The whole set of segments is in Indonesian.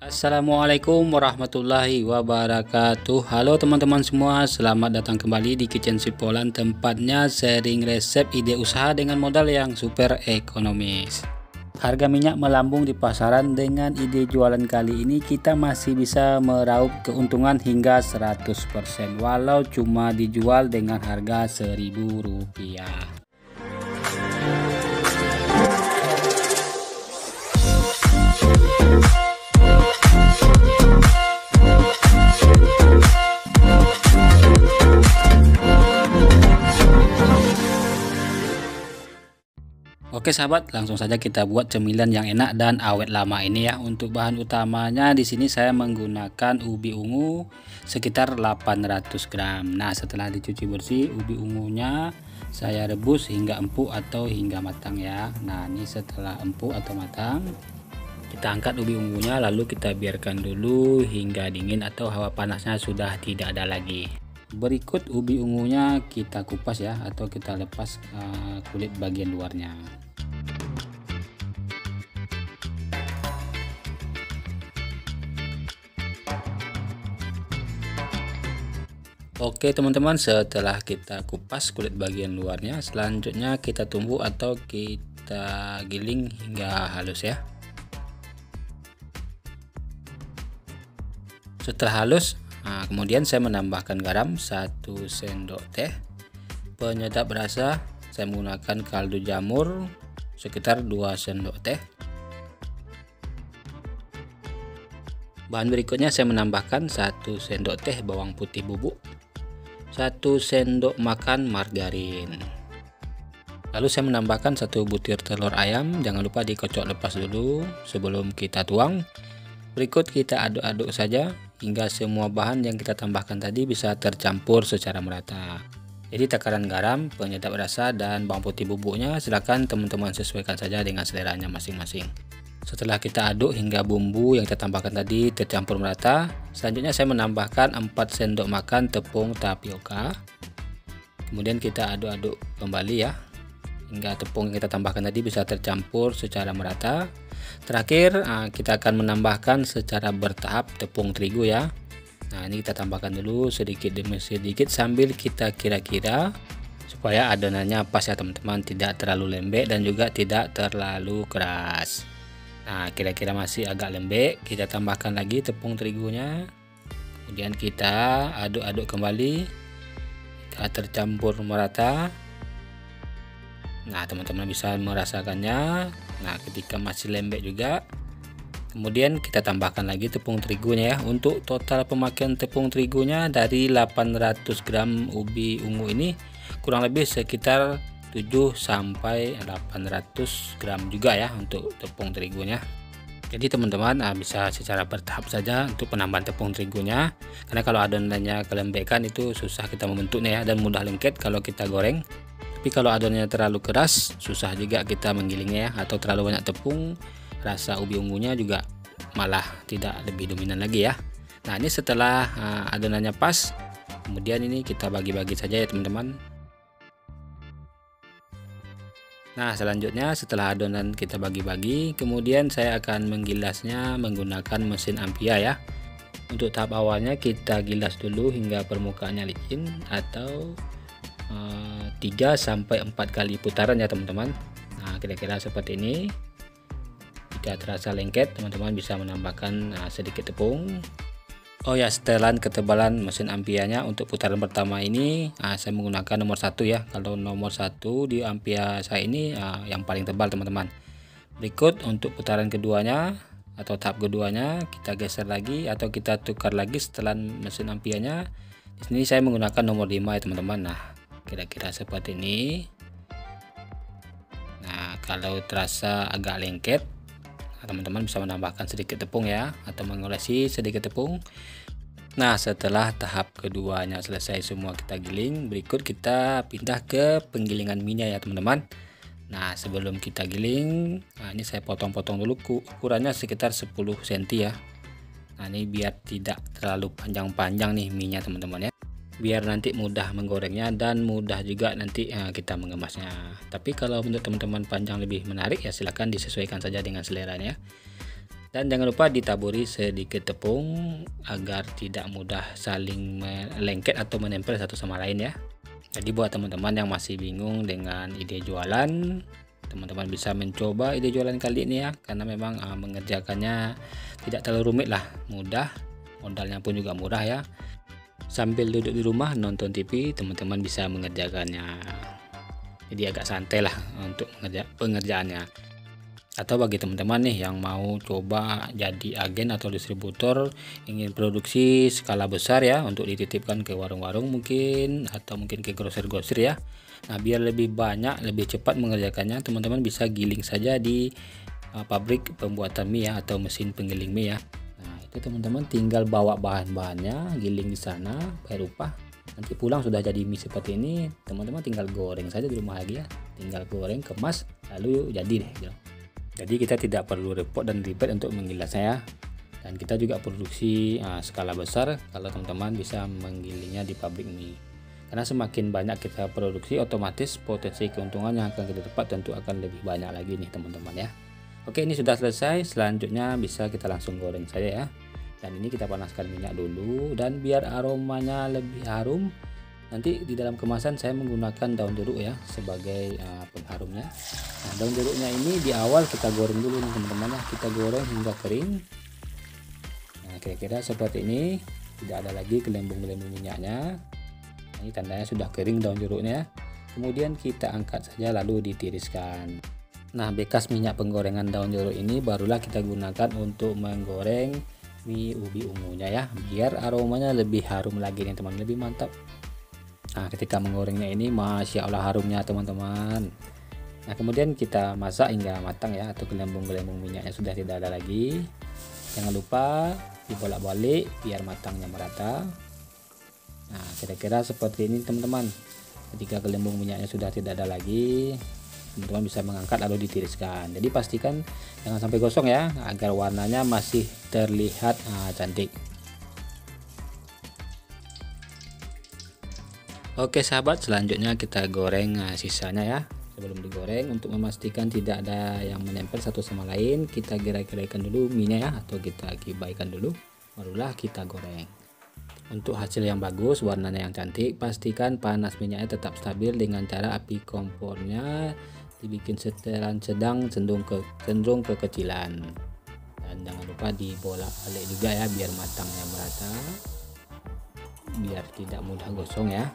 Assalamualaikum warahmatullahi wabarakatuh. Halo teman-teman semua, selamat datang kembali di Kitchen Sweet Poland, tempatnya sharing resep ide usaha dengan modal yang super ekonomis. Harga minyak melambung di pasaran. Dengan ide jualan kali ini kita masih bisa meraup keuntungan hingga 100% walau cuma dijual dengan harga Rp1.000. Oke sahabat, langsung saja kita buat cemilan yang enak dan awet lama ini ya. Untuk bahan utamanya di sini saya menggunakan ubi ungu sekitar 800 gram. Nah, setelah dicuci bersih ubi ungunya saya rebus hingga empuk atau hingga matang ya. Nah, ini setelah empuk atau matang, kita angkat ubi ungunya lalu kita biarkan dulu hingga dingin atau hawa panasnya sudah tidak ada lagi. Berikut ubi ungunya kita kupas ya, atau kita lepas kulit bagian luarnya. Oke teman-teman, setelah kita kupas kulit bagian luarnya, selanjutnya kita tumbuk atau kita giling hingga halus ya. Setelah halus, kemudian saya menambahkan garam 1 sendok teh, penyedap rasa saya menggunakan kaldu jamur sekitar 2 sendok teh. Bahan berikutnya saya menambahkan 1 sendok teh bawang putih bubuk, 1 sendok makan margarin. Lalu saya menambahkan 1 butir telur ayam, jangan lupa dikocok lepas dulu sebelum kita tuang. Berikut kita aduk-aduk saja hingga semua bahan yang kita tambahkan tadi bisa tercampur secara merata. Jadi takaran garam, penyedap rasa, dan bawang putih bubuknya silakan teman-teman sesuaikan saja dengan seleranya masing-masing. Setelah kita aduk hingga bumbu yang kita tambahkan tadi tercampur merata, selanjutnya saya menambahkan 4 sendok makan tepung tapioka. Kemudian kita aduk-aduk kembali ya, hingga tepung yang kita tambahkan tadi bisa tercampur secara merata. Terakhir kita akan menambahkan secara bertahap tepung terigu ya. Nah, ini kita tambahkan dulu sedikit demi sedikit sambil kita kira-kira supaya adonannya pas ya teman-teman, tidak terlalu lembek dan juga tidak terlalu keras. Nah, kira-kira masih agak lembek, kita tambahkan lagi tepung terigunya. Kemudian kita aduk-aduk kembali, kita tercampur merata. Nah, teman-teman bisa merasakannya. Nah, ketika masih lembek juga, kemudian kita tambahkan lagi tepung terigunya ya. Untuk total pemakaian tepung terigunya dari 800 gram ubi ungu ini kurang lebih sekitar 7-800 gram juga ya untuk tepung terigunya. Jadi teman-teman bisa secara bertahap saja untuk penambahan tepung terigunya, karena kalau adonannya kelembekan itu susah kita membentuknya ya, dan mudah lengket kalau kita goreng. Tapi kalau adonannya terlalu keras susah juga kita menggilingnya ya, atau terlalu banyak tepung, rasa ubi ungunya juga malah tidak lebih dominan lagi ya. Nah, ini setelah adonannya pas, kemudian ini kita bagi-bagi saja ya teman-teman. Nah, selanjutnya setelah adonan kita bagi-bagi, kemudian saya akan menggilasnya menggunakan mesin Ampia ya. Untuk tahap awalnya kita gilas dulu hingga permukaannya licin, atau 3-4 kali putaran ya teman-teman. Nah, kira-kira seperti ini. Jika terasa lengket, teman-teman bisa menambahkan sedikit tepung. Oh ya, setelan ketebalan mesin Ampia-nya untuk putaran pertama ini saya menggunakan nomor 1 ya. Kalau nomor 1 di Ampia saya ini yang paling tebal teman-teman. Berikut untuk putaran keduanya atau tahap keduanya, kita geser lagi atau kita tukar lagi setelan mesin Ampia-nya. Di sini saya menggunakan nomor 5 ya teman-teman. Nah, kira-kira seperti ini. Nah, kalau terasa agak lengket, teman-teman bisa menambahkan sedikit tepung ya, atau mengolesi sedikit tepung. Nah, setelah tahap keduanya selesai semua kita giling, berikut kita pindah ke penggilingan minyak ya teman-teman. Nah, sebelum kita giling, ini saya potong-potong dulu, ukurannya sekitar 10 cm ya. Nah, ini biar tidak terlalu panjang-panjang nih minyak teman-teman ya, biar nanti mudah menggorengnya dan mudah juga nanti kita mengemasnya. Tapi kalau menurut teman-teman panjang lebih menarik ya silahkan disesuaikan saja dengan seleranya. Dan jangan lupa ditaburi sedikit tepung agar tidak mudah saling melengket atau menempel satu sama lain ya. Jadi buat teman-teman yang masih bingung dengan ide jualan, teman-teman bisa mencoba ide jualan kali ini ya, karena memang mengerjakannya tidak terlalu rumit lah, mudah, modalnya pun juga murah ya. Sambil duduk di rumah nonton TV, teman-teman bisa mengerjakannya. Jadi agak santai lah untuk pengerjaannya. Atau bagi teman-teman nih yang mau coba jadi agen atau distributor, ingin produksi skala besar ya untuk dititipkan ke warung-warung mungkin, atau mungkin ke grosir-grosir ya. Nah, biar lebih banyak, lebih cepat mengerjakannya, teman-teman bisa giling saja di pabrik pembuatan mie ya, atau mesin penggiling mie ya. Nah, itu teman-teman tinggal bawa bahan-bahannya, giling di sana, bayar upah. Nanti pulang sudah jadi mie seperti ini, teman-teman tinggal goreng saja di rumah lagi ya. Tinggal goreng, kemas, lalu jadi deh gitu. Jadi kita tidak perlu repot dan ribet untuk menggilasnya ya. Dan kita juga produksi skala besar kalau teman-teman bisa menggilingnya di pabrik mie. Karena semakin banyak kita produksi, otomatis potensi keuntungan yang akan kita dapat tentu akan lebih banyak lagi nih teman-teman ya. Oke, ini sudah selesai. Selanjutnya bisa kita langsung goreng saja ya. Dan ini kita panaskan minyak dulu, dan biar aromanya lebih harum, nanti di dalam kemasan saya menggunakan daun jeruk ya sebagai pengharumnya. Nah, daun jeruknya ini di awal kita goreng dulu nih teman-teman ya. Kita goreng hingga kering. Nah, kira-kira seperti ini, tidak ada lagi gelembung-gelembung minyaknya. Nah, ini tandanya sudah kering daun jeruknya. Kemudian kita angkat saja lalu ditiriskan. Nah, bekas minyak penggorengan daun jeruk ini barulah kita gunakan untuk menggoreng mie ubi ungunya ya, biar aromanya lebih harum lagi nih teman, lebih mantap. Nah, ketika menggorengnya ini Masya Allah harumnya teman-teman. Nah, kemudian kita masak hingga matang ya, atau gelembung-gelembung minyaknya sudah tidak ada lagi. Jangan lupa dibolak-balik biar matangnya merata. Nah, kira-kira seperti ini teman-teman. Ketika gelembung minyaknya sudah tidak ada lagi, teman-teman bisa mengangkat lalu ditiriskan. Jadi pastikan jangan sampai gosong ya, agar warnanya masih terlihat cantik. Oke sahabat, selanjutnya kita goreng sisanya ya. Sebelum digoreng, untuk memastikan tidak ada yang menempel satu sama lain, kita gerai-geraikan dulu minyak ya, atau kita gibaikan dulu, barulah kita goreng. Untuk hasil yang bagus, warnanya yang cantik, pastikan panas minyaknya tetap stabil dengan cara api kompornya dibikin setelan sedang cenderung kekecilan. Dan jangan lupa dibolak-balik juga ya, biar matangnya merata, biar tidak mudah gosong ya.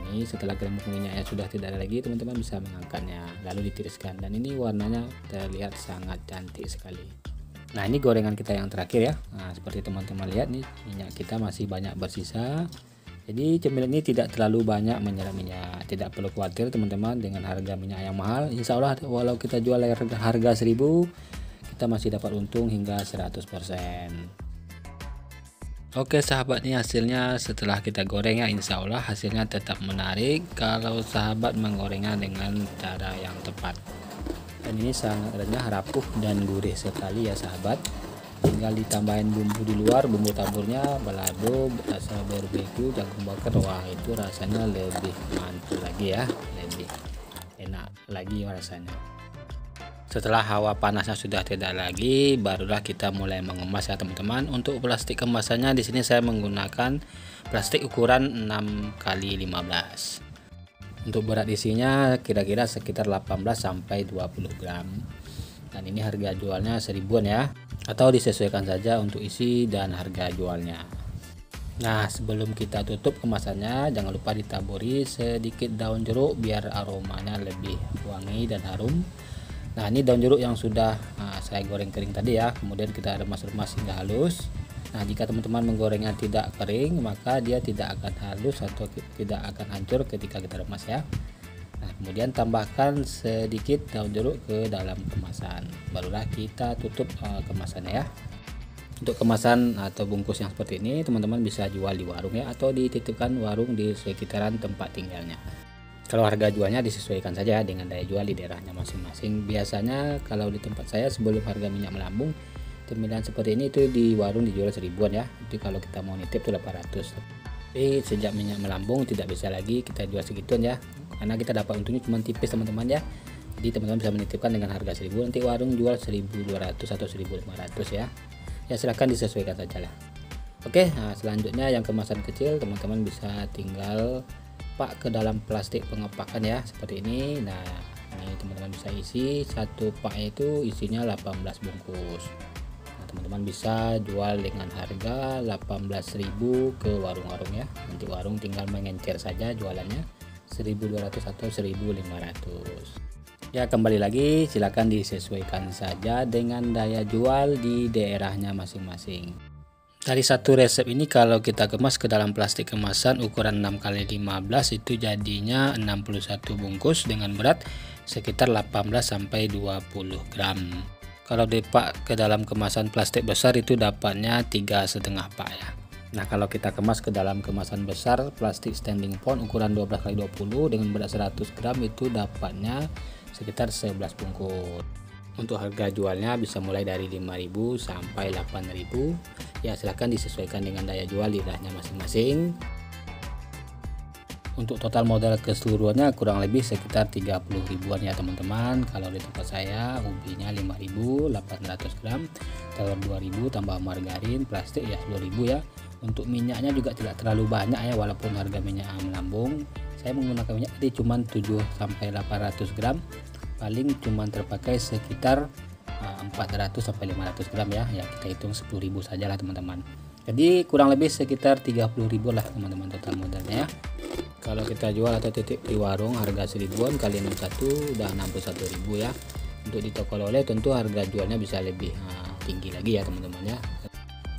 Ini setelah gelembung minyaknya sudah tidak ada lagi, teman-teman bisa mengangkatnya lalu ditiriskan, dan ini warnanya terlihat sangat cantik sekali. Nah, ini gorengan kita yang terakhir ya. Nah, seperti teman-teman lihat nih, minyak kita masih banyak bersisa. Jadi cemilan ini tidak terlalu banyak menyerap minyak. Tidak perlu khawatir teman-teman dengan harga minyak yang mahal. Insya Allah walau kita jual harga 1000, kita masih dapat untung hingga 100%. Oke sahabat, ini hasilnya setelah kita goreng ya. Insya Allah hasilnya tetap menarik kalau sahabat menggorengnya dengan cara yang tepat. Dan ini sangat renyah, rapuh, dan gurih sekali ya sahabat. Tinggal ditambahin bumbu di luar, bumbu taburnya balado, rasa barbeque, jagung bakar. Wah, itu rasanya lebih mantul lagi ya, lebih enak lagi rasanya. Setelah hawa panasnya sudah tidak lagi, barulah kita mulai mengemas ya teman-teman. Untuk plastik kemasannya di sini saya menggunakan plastik ukuran 6x15. Untuk berat isinya kira-kira sekitar 18 sampai 20 gram. Dan ini harga jualnya 1000-an ya. Atau disesuaikan saja untuk isi dan harga jualnya. Nah, sebelum kita tutup kemasannya, jangan lupa ditaburi sedikit daun jeruk biar aromanya lebih wangi dan harum. Nah, ini daun jeruk yang sudah saya goreng kering tadi ya, kemudian kita remas-remas hingga halus. Nah, jika teman-teman menggorengnya tidak kering, maka dia tidak akan halus atau tidak akan hancur ketika kita remas ya. Nah, kemudian tambahkan sedikit daun jeruk ke dalam kemasan, barulah kita tutup kemasannya ya. Untuk kemasan atau bungkus yang seperti ini, teman-teman bisa jual di warung ya, atau dititipkan warung di sekitaran tempat tinggalnya. Kalau harga jualnya disesuaikan saja dengan daya jual di daerahnya masing-masing. Biasanya kalau di tempat saya sebelum harga minyak melambung, cemilan seperti ini itu di warung dijual 1000-an ya. Jadi kalau kita mau nitip itu 800. Tapi sejak minyak melambung tidak bisa lagi kita jual segituan ya, karena kita dapat untungnya cuma tipis teman-teman ya. Jadi teman-teman bisa menitipkan dengan harga 1000, nanti warung jual 1200 atau 1500 ya. Ya silahkan disesuaikan saja lah. Oke, nah selanjutnya yang kemasan kecil teman-teman bisa tinggal pak ke dalam plastik pengepakan ya, seperti ini. Nah ini teman-teman bisa isi satu pak itu isinya 18 bungkus. Nah teman-teman bisa jual dengan harga 18.000 ke warung-warung ya. Nanti warung tinggal mengencer saja jualannya 1200 atau 1500. Ya kembali lagi, silakan disesuaikan saja dengan daya jual di daerahnya masing-masing. Dari satu resep ini kalau kita kemas ke dalam plastik kemasan ukuran 6x15 itu jadinya 61 bungkus dengan berat sekitar 18-20 gram. Kalau dipak ke dalam kemasan plastik besar itu dapatnya 3,5 pak ya. Nah kalau kita kemas ke dalam kemasan besar plastik standing pot ukuran 12x20 dengan berat 100 gram itu dapatnya sekitar 11 bungkus. Untuk harga jualnya bisa mulai dari 5.000 sampai 8.000 ya, silahkan disesuaikan dengan daya jual di daerahnya masing-masing. Untuk total modal keseluruhannya kurang lebih sekitar 30 ribuan ya teman-teman. Kalau di tempat saya ubinya 5.800 gram, telur 2.000 tambah margarin plastik ya 2.000 ya. Untuk minyaknya juga tidak terlalu banyak ya, walaupun harga minyak melambung. Saya menggunakan minyak tadi cuma 7-800 gram, paling cuma terpakai sekitar 400-500 gram ya. Ya kita hitung 10.000 saja lah teman-teman. Jadi kurang lebih sekitar 30.000 lah teman-teman total modalnya ya. Kalau kita jual atau titip di warung harga 1000-an kali 61 udah 61.000 ya. Untuk di toko oleh tentu harga jualnya bisa lebih tinggi lagi ya teman-teman ya.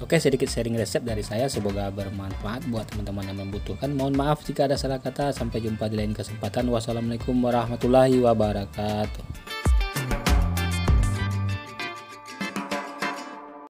Oke, sedikit sharing resep dari saya, semoga bermanfaat buat teman-teman yang membutuhkan. Mohon maaf jika ada salah kata. Sampai jumpa di lain kesempatan. Wassalamualaikum warahmatullahi wabarakatuh.